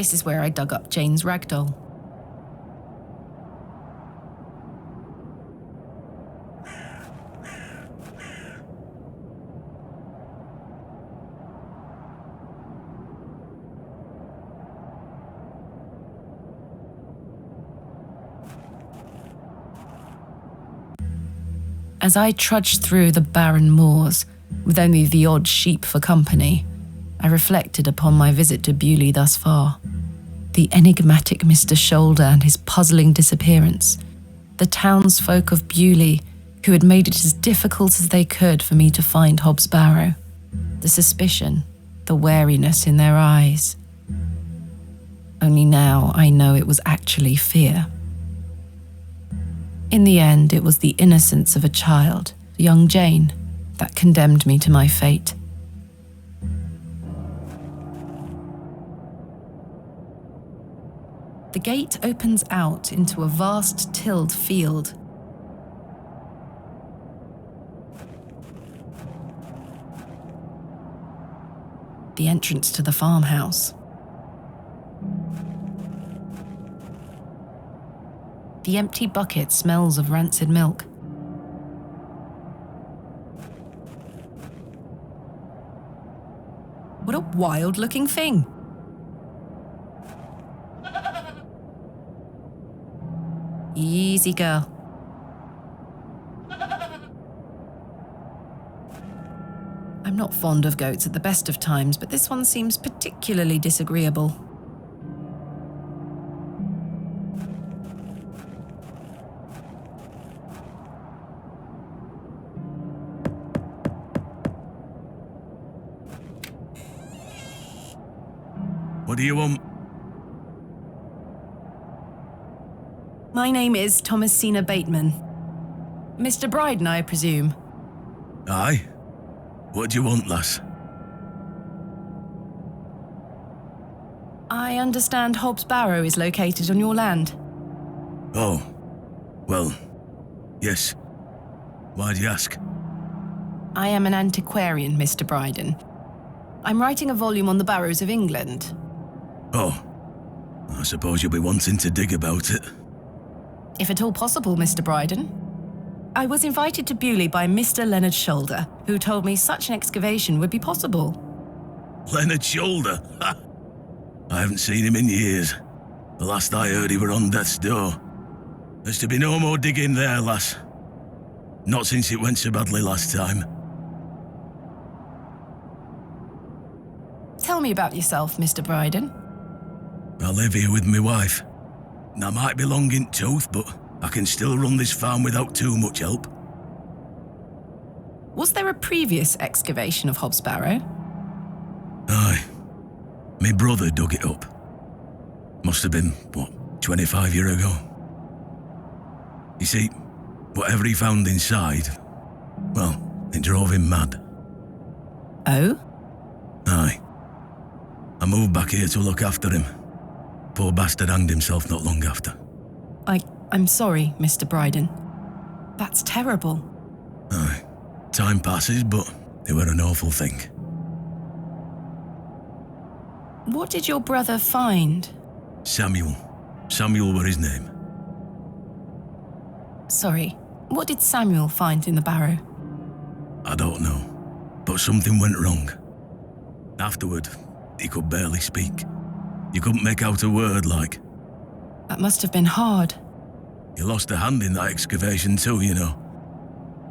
This is where I dug up Jane's ragdoll. As I trudged through the barren moors, with only the odd sheep for company, I reflected upon my visit to Beaulieu thus far. The enigmatic Mr. Shoulder and his puzzling disappearance, the townsfolk of Beaulieu who had made it as difficult as they could for me to find Hobs Barrow, the suspicion, the wariness in their eyes. Only now I know it was actually fear. In the end, it was the innocence of a child, young Jane, that condemned me to my fate. The gate opens out into a vast tilled field. The entrance to the farmhouse. The empty bucket smells of rancid milk. What a wild-looking thing! Easy, girl. I'm not fond of goats at the best of times, but this one seems particularly disagreeable. What do you want? My name is Thomasina Bateman. Mr. Bryden, I presume. Aye? What do you want, lass? I understand Hobs Barrow is located on your land. Oh, well, yes. Why'd you ask? I am an antiquarian, Mr. Bryden. I'm writing a volume on the Barrows of England. Oh, I suppose you'll be wanting to dig about it. If at all possible, Mr. Bryden. I was invited to Beaulieu by Mr. Leonard Shoulder, who told me such an excavation would be possible. Leonard Shoulder? Ha! I haven't seen him in years. The last I heard he were on death's door. There's to be no more digging there, lass. Not since it went so badly last time. Tell me about yourself, Mr. Bryden. I live here with my wife. I might be long in tooth, but I can still run this farm without too much help. Was there a previous excavation of Hobs Barrow? Aye. My brother dug it up. Must have been, 25 years ago. You see, whatever he found inside, well, it drove him mad. Oh? Aye. I moved back here to look after him. Poor bastard hanged himself not long after. I'm sorry, Mr. Bryden. That's terrible. Aye. Time passes, but it were an awful thing. What did your brother find? Samuel. Samuel were his name. Sorry, what did Samuel find in the barrow? I don't know, but something went wrong. Afterward, he could barely speak. You couldn't make out a word, like. That must have been hard. He lost a hand in that excavation too, you know.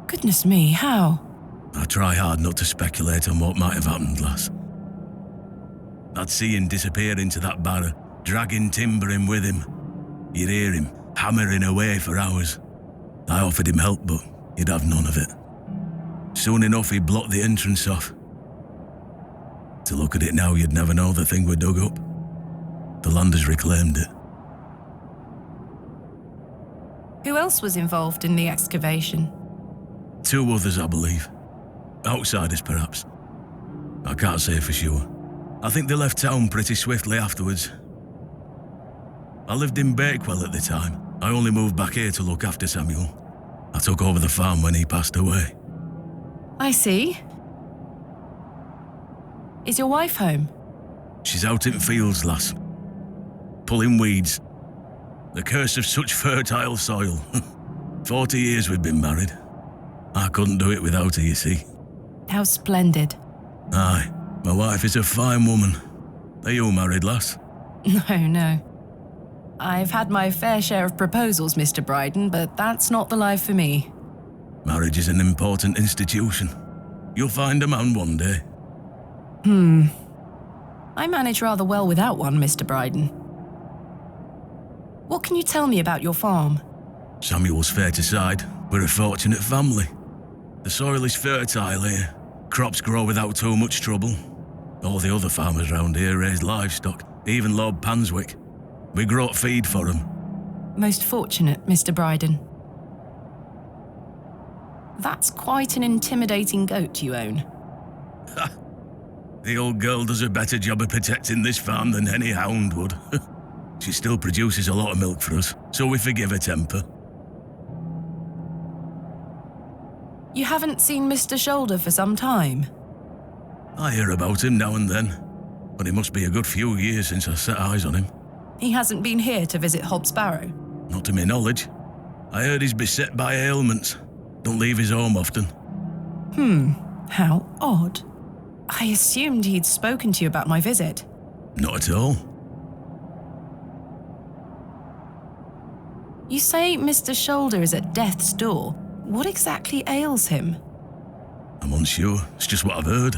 Goodness me, how? I try hard not to speculate on what might have happened, lass. I'd see him disappear into that barrow, dragging timber in with him. You'd hear him hammering away for hours. I offered him help, but he'd have none of it. Soon enough, he blocked the entrance off. To look at it now, you'd never know the thing were dug up. The land has reclaimed it. Who else was involved in the excavation? 2 others, I believe. Outsiders, perhaps. I can't say for sure. I think they left town pretty swiftly afterwards. I lived in Bakewell at the time. I only moved back here to look after Samuel. I took over the farm when he passed away. I see. Is your wife home? She's out in fields, lass. pulling weeds. The curse of such fertile soil. 40 years we've been married. I couldn't do it without her, you see. How splendid. Aye, my wife is a fine woman. Are you married, lass? No. I've had my fair share of proposals, Mr. Bryden, but that's not the life for me. Marriage is an important institution. You'll find a man one day. I manage rather well without one, Mr. Bryden. What can you tell me about your farm? Samuel's fair to side. We're a fortunate family. The soil is fertile here. Crops grow without too much trouble. All the other farmers round here raise livestock, even Lord Panswick. We grow feed for them. Most fortunate, Mr. Bryden. That's quite an intimidating goat you own. The old girl does a better job of protecting this farm than any hound would. She still produces a lot of milk for us, so we forgive her temper. You haven't seen Mr. Shoulder for some time? I hear about him now and then, but it must be a good few years since I set eyes on him. He hasn't been here to visit Hobs Barrow? Not to my knowledge. I heard he's beset by ailments. Don't leave his home often. How odd. I assumed he'd spoken to you about my visit. Not at all. You say Mr. Shoulder is at death's door. What exactly ails him? I'm unsure. It's just what I've heard.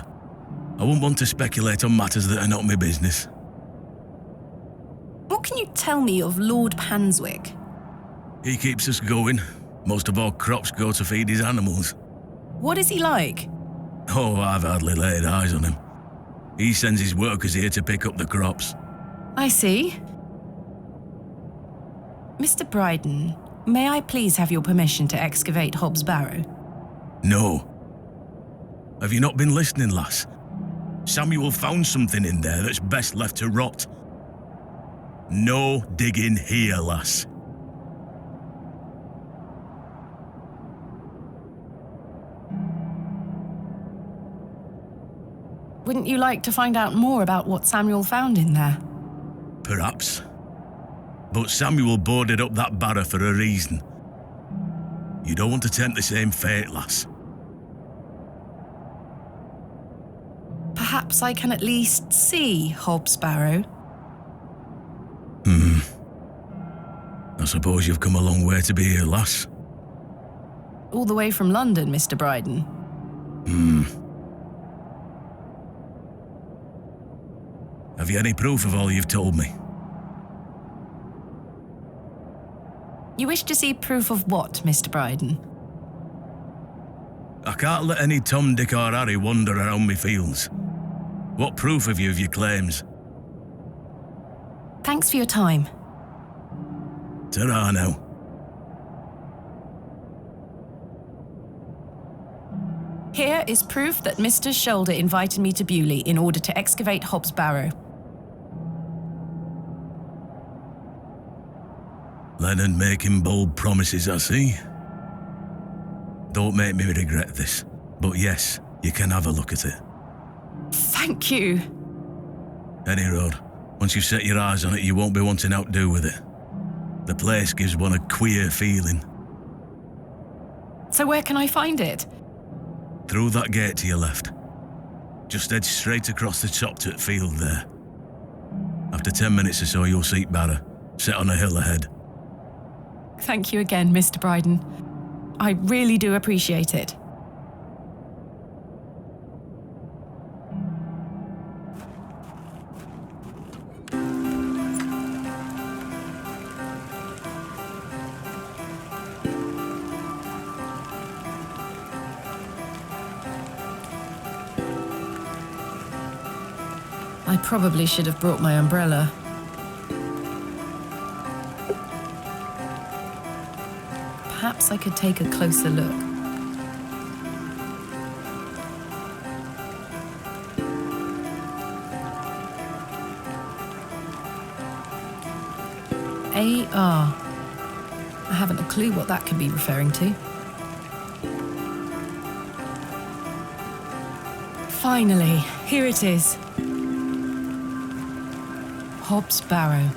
I wouldn't want to speculate on matters that are not my business. What can you tell me of Lord Panswick? He keeps us going. Most of our crops go to feed his animals. What is he like? Oh, I've hardly laid eyes on him. He sends his workers here to pick up the crops. I see. Mr. Bryden, may I please have your permission to excavate Hobs Barrow? No. Have you not been listening, lass? Samuel found something in there that's best left to rot. No digging here, lass. Wouldn't you like to find out more about what Samuel found in there? Perhaps. But Samuel boarded up that barrow for a reason. You don't want to tempt the same fate, lass. Perhaps I can at least see Hobs Barrow. I suppose you've come a long way to be here, lass. All the way from London, Mr. Bryden. Have you any proof of all you've told me? You wish to see proof of what, Mr. Bryden? I can't let any Tom, Dick or Harry wander around me fields. What proof have you of your claims? Thanks for your time. Ta-ra now. Here is proof that Mr. Shoulder invited me to Bewley in order to excavate Hobs Barrow. Leonard making bold promises, I see. Don't make me regret this, but yes, you can have a look at it. Thank you. Any road, once you've set your eyes on it, you won't be wanting outdo with it. The place gives one a queer feeling. So where can I find it? Through that gate to your left. Just head straight across the top to the field there. After 10 minutes or so, you'll see Barrow, set on a hill ahead. Thank you again, Mr. Bryden. I really do appreciate it. I probably should have brought my umbrella. Perhaps I could take a closer look. AR. I haven't a clue what that could be referring to. Finally, here it is. Hobs Barrow.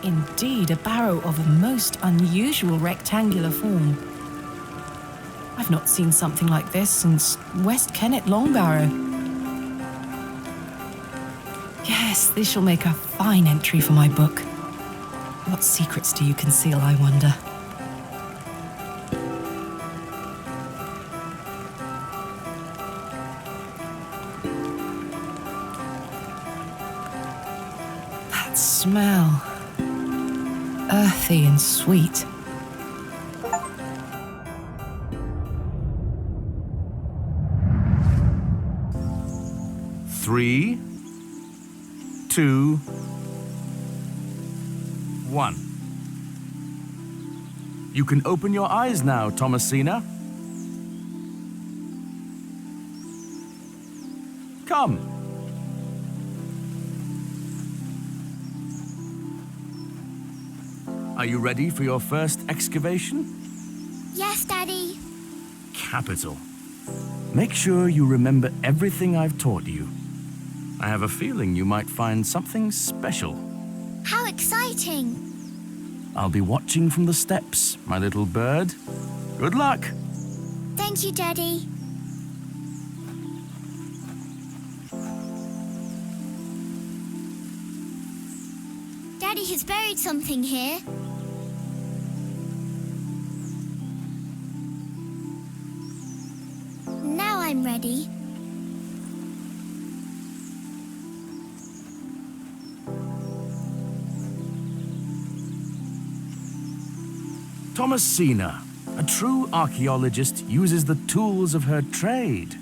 indeed a barrow of a most unusual rectangular form. I've not seen something like this since West Kennet Long Barrow. Yes, this shall make a fine entry for my book. What secrets do you conceal, I wonder? That smell. Earthy and sweet. Three, 2, 1. You can open your eyes now, Thomasina. Come. Are you ready for your first excavation? Yes, Daddy. Capital. Make sure you remember everything I've taught you. I have a feeling you might find something special. How exciting! I'll be watching from the steps, my little bird. Good luck! Thank you, Daddy. Daddy has buried something here. Now I'm ready. Thomasina, a true archaeologist, uses the tools of her trade.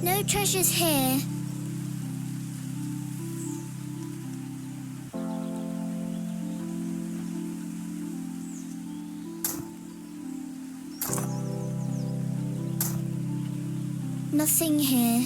No treasures here. Nothing here.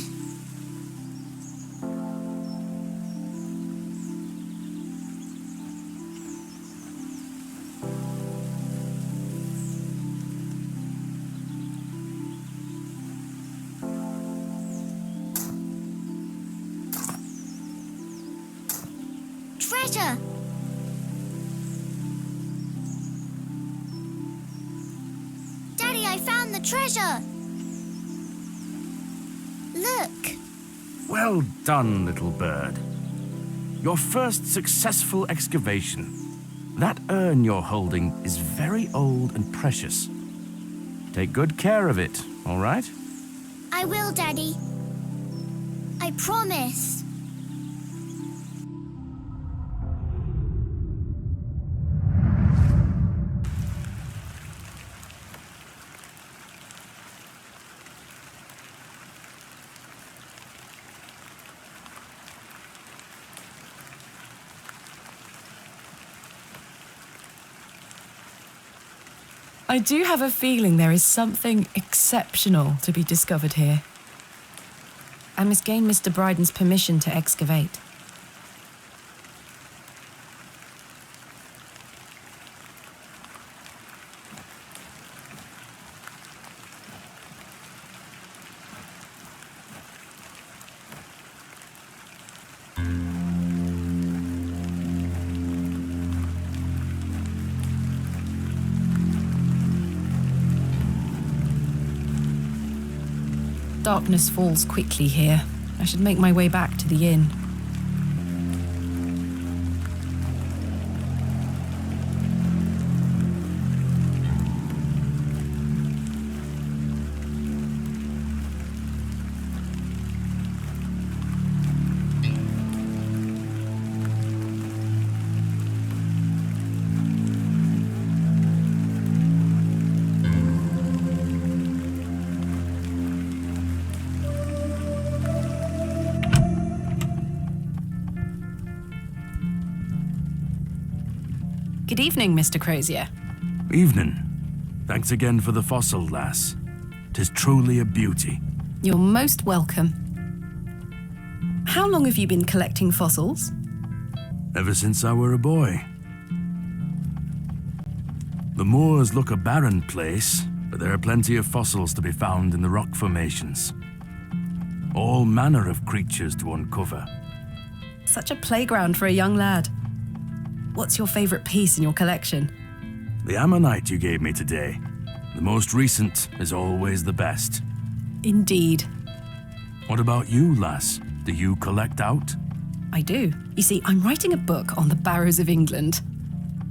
Treasure! Daddy, I found the treasure! Look! Well done, little bird. Your first successful excavation. That urn you're holding is very old and precious. Take good care of it, all right? I will, Daddy. I promise. I do have a feeling there is something exceptional to be discovered here. I must gain Mr. Bryden's permission to excavate. Darkness falls quickly here. I should make my way back to the inn. Good evening, Mr. Crozier. Evening. Thanks again for the fossil, lass. 'Tis truly a beauty. You're most welcome. How long have you been collecting fossils? Ever since I were a boy. The moors look a barren place, but there are plenty of fossils to be found in the rock formations. All manner of creatures to uncover. Such a playground for a young lad. What's your favourite piece in your collection? The ammonite you gave me today. The most recent is always the best. Indeed. What about you, lass? Do you collect out? I do. You see, I'm writing a book on the Barrows of England.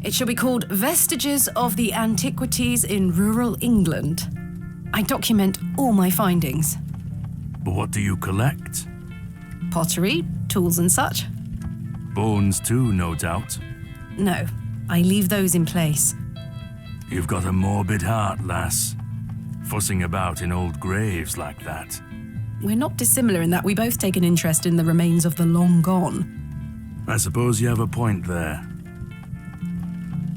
It shall be called Vestiges of the Antiquities in Rural England. I document all my findings. But what do you collect? Pottery, tools and such. Bones too, no doubt. No, I leave those in place. You've got a morbid heart, lass. Fussing about in old graves like that. We're not dissimilar in that we both take an interest in the remains of the long gone. I suppose you have a point there.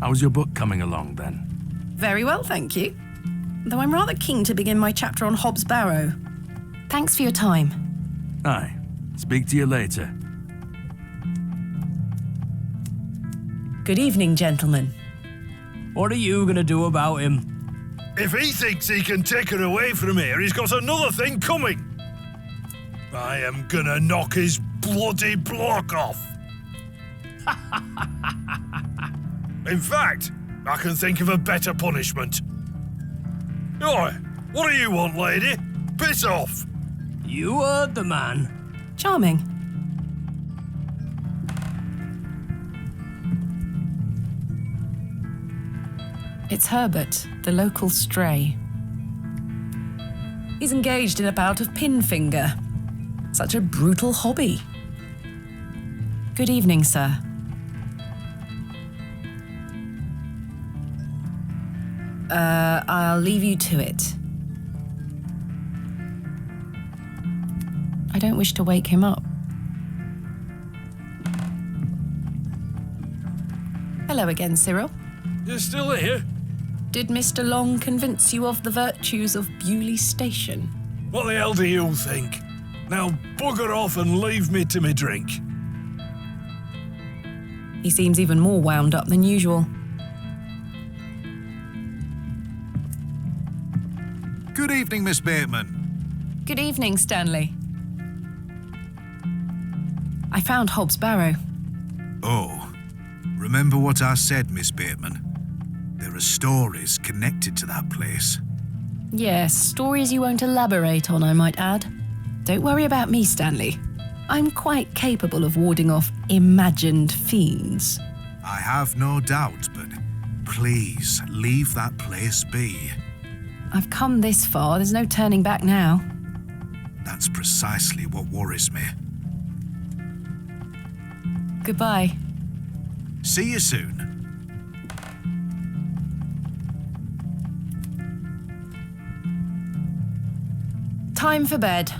How's your book coming along, then? Very well, thank you. Though I'm rather keen to begin my chapter on Hobs Barrow. Thanks for your time. Aye. Speak to you later. Good evening, gentlemen. What are you gonna do about him? If he thinks he can take her away from here, he's got another thing coming. I am gonna knock his bloody block off. In fact, I can think of a better punishment. Oi, what do you want, lady? Piss off. You heard the man. Charming. It's Herbert, the local stray. He's engaged in a bout of pinfinger. Such a brutal hobby. Good evening, sir. I'll leave you to it. I don't wish to wake him up. Hello again, Cyril. You're still here? Did Mr. Long convince you of the virtues of Bewley Station? What the hell do you think? Now bugger off and leave me to me drink. He seems even more wound up than usual. Good evening, Miss Bateman. Good evening, Stanley. I found Hobs Barrow. Oh, remember what I said, Miss Bateman? There are stories connected to that place. Yes, stories you won't elaborate on, I might add. Don't worry about me, Stanley. I'm quite capable of warding off imagined fiends. I have no doubt, but please leave that place be. I've come this far, there's no turning back now. That's precisely what worries me. Goodbye. See you soon. Time for bed.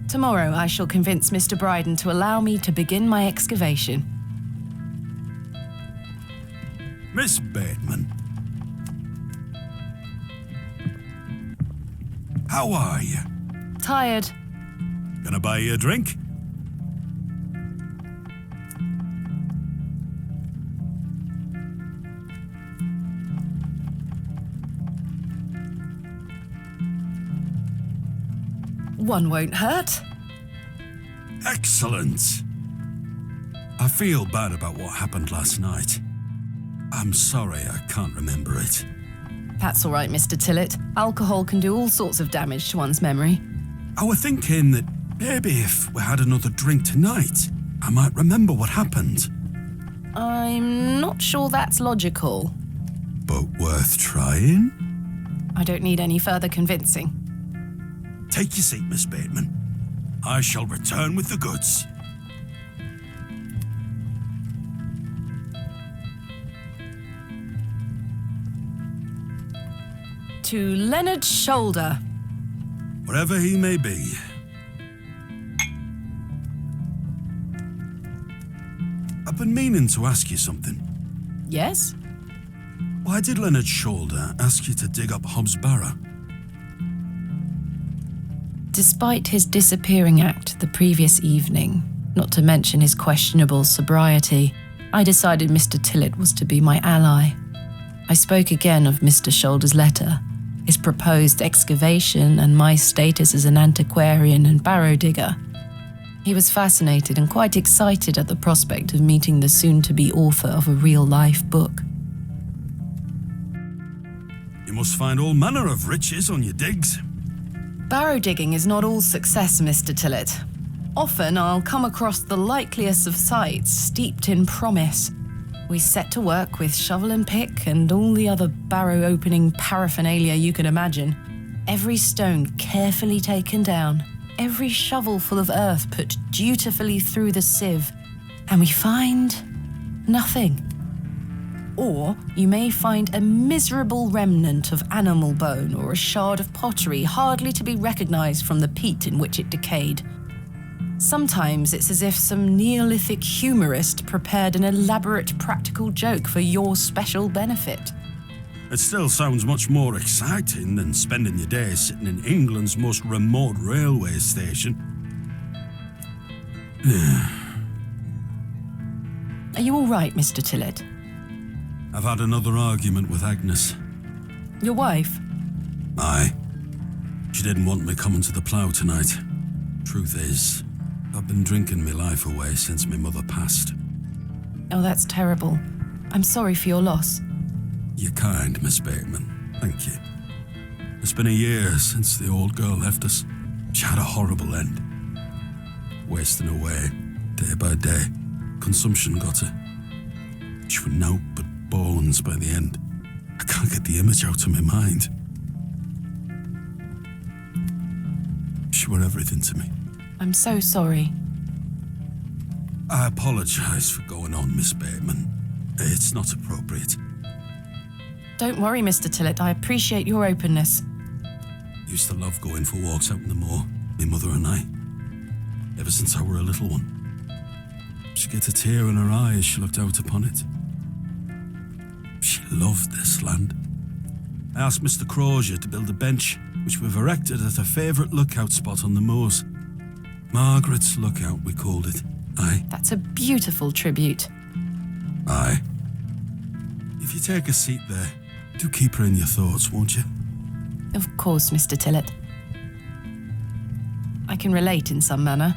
Tomorrow I shall convince Mr. Bryden to allow me to begin my excavation. Miss Bateman. How are you? Tired. Gonna buy you a drink? One won't hurt. Excellent. I feel bad about what happened last night. I'm sorry I can't remember it. That's all right, Mr. Tillett. Alcohol can do all sorts of damage to one's memory. I was thinking that maybe if we had another drink tonight, I might remember what happened. I'm not sure that's logical. But worth trying? I don't need any further convincing. Take your seat, Miss Bateman. I shall return with the goods. To Leonard's shoulder. Wherever he may be. I've been meaning to ask you something. Yes? Why did Leonard Shoulder ask you to dig up Hobs Barrow? Despite his disappearing act the previous evening, not to mention his questionable sobriety, I decided Mr. Tillett was to be my ally. I spoke again of Mr. Shoulder's letter, his proposed excavation, and my status as an antiquarian and barrow digger. He was fascinated and quite excited at the prospect of meeting the soon-to-be author of a real-life book. You must find all manner of riches on your digs. Barrow digging is not all success, Mr. Tillett. Often I'll come across the likeliest of sites steeped in promise. We set to work with shovel and pick and all the other barrow-opening paraphernalia you can imagine. Every stone carefully taken down, every shovel full of earth put dutifully through the sieve, and we find nothing. Or you may find a miserable remnant of animal bone or a shard of pottery hardly to be recognized from the peat in which it decayed. Sometimes it's as if some Neolithic humorist prepared an elaborate practical joke for your special benefit. It still sounds much more exciting than spending your days sitting in England's most remote railway station. Are you all right, Mr. Tillett? I've had another argument with Agnes. Your wife? Aye. She didn't want me coming to the plough tonight. Truth is, I've been drinking my life away since my mother passed. Oh, that's terrible. I'm sorry for your loss. You're kind, Miss Bateman. Thank you. It's been a year since the old girl left us. She had a horrible end. Wasting away, day by day. Consumption got her. She was naught but bones by the end. I can't get the image out of my mind. She were everything to me. I'm so sorry. I apologise for going on, Miss Bateman. It's not appropriate. Don't worry, Mr. Tillett. I appreciate your openness. Used to love going for walks out in the moor, my mother and I. Ever since I were a little one. She'd get a tear in her eye as she looked out upon it. She loved this land. I asked Mr. Crozier to build a bench, which we've erected at her favourite lookout spot on the moors. Margaret's Lookout, we called it. Aye. That's a beautiful tribute. Aye. If you take a seat there, do keep her in your thoughts, won't you? Of course, Mr. Tillett. I can relate in some manner.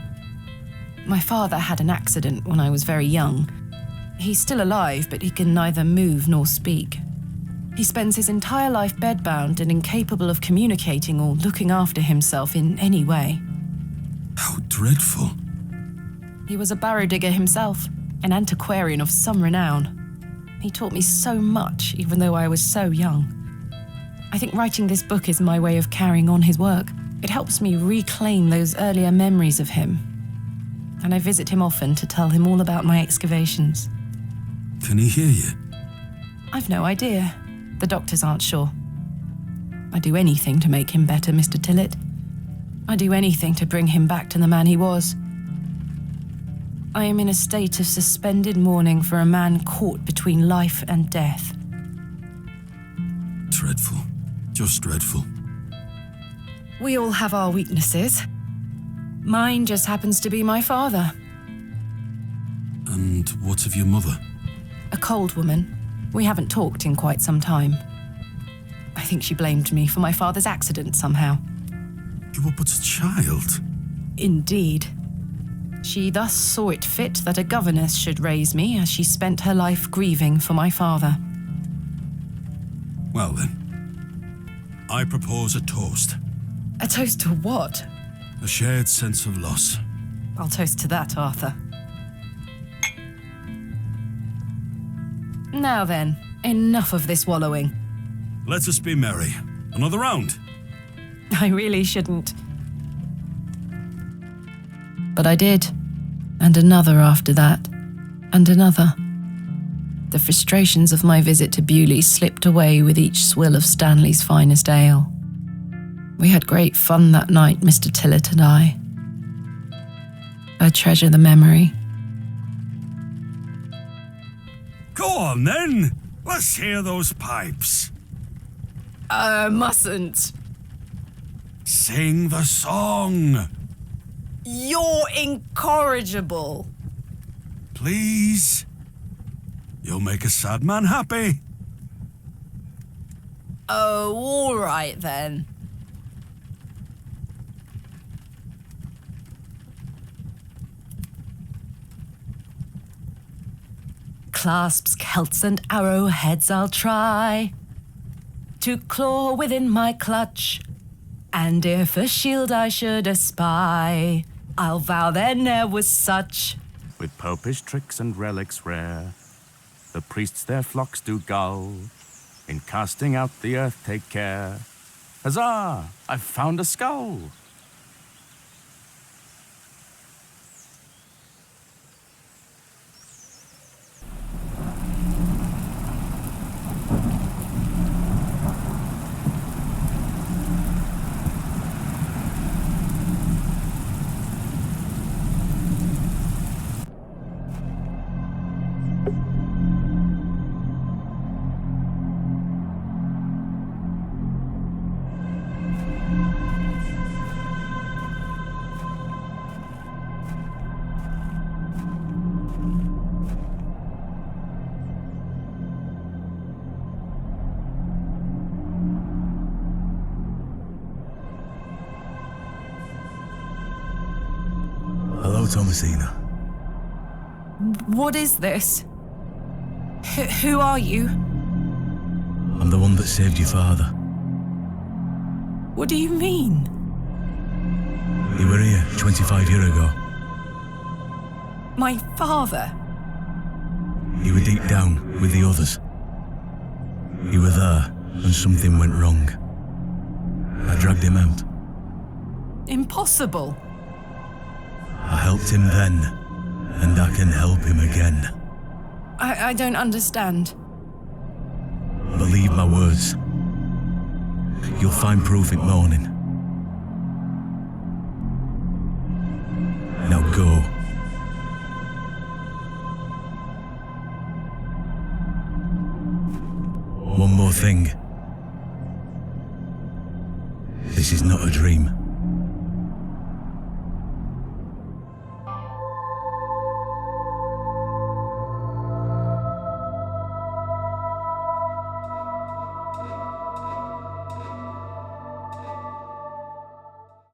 My father had an accident when I was very young. He's still alive, but he can neither move nor speak. He spends his entire life bedbound and incapable of communicating or looking after himself in any way. How dreadful. He was a barrow digger himself, an antiquarian of some renown. He taught me so much, even though I was so young. I think writing this book is my way of carrying on his work. It helps me reclaim those earlier memories of him. And I visit him often to tell him all about my excavations. Can he hear you? I've no idea. The doctors aren't sure. I'd do anything to make him better, Mr. Tillett. I'd do anything to bring him back to the man he was. I am in a state of suspended mourning for a man caught between life and death. Dreadful. Just dreadful. We all have our weaknesses. Mine just happens to be my father. And what of your mother? A cold woman. We haven't talked in quite some time. I think she blamed me for my father's accident somehow. You were but a child. Indeed. She thus saw it fit that a governess should raise me as she spent her life grieving for my father. Well then, I propose a toast. A toast to what? A shared sense of loss. I'll toast to that, Arthur. Now then, enough of this wallowing. Let us be merry. Another round. I really shouldn't. But I did. And another after that. And another. The frustrations of my visit to Bewley slipped away with each swill of Stanley's finest ale. We had great fun that night, Mr. Tillett and I. I treasure the memory. Go on then. Let's hear those pipes. Mustn't. Sing the song. You're incorrigible. Please. You'll make a sad man happy. Oh, all right then. Clasps, celts, and arrowheads I'll try to claw within my clutch, and if a shield I should espy, I'll vow there ne'er was such. With popish tricks and relics rare, the priests their flocks do gull. In casting out the earth take care. Huzzah! I've found a skull! Hello, Thomasina. What is this? Who are you? I'm the one that saved your father. What do you mean? You were here 25 years ago. My father? You were deep down with the others. You were there, and something went wrong. I dragged him out. Impossible. I helped him then, and I can help him again. I don't understand. Believe my words. You'll find proof in morning. Now go. One more thing. This is not a dream.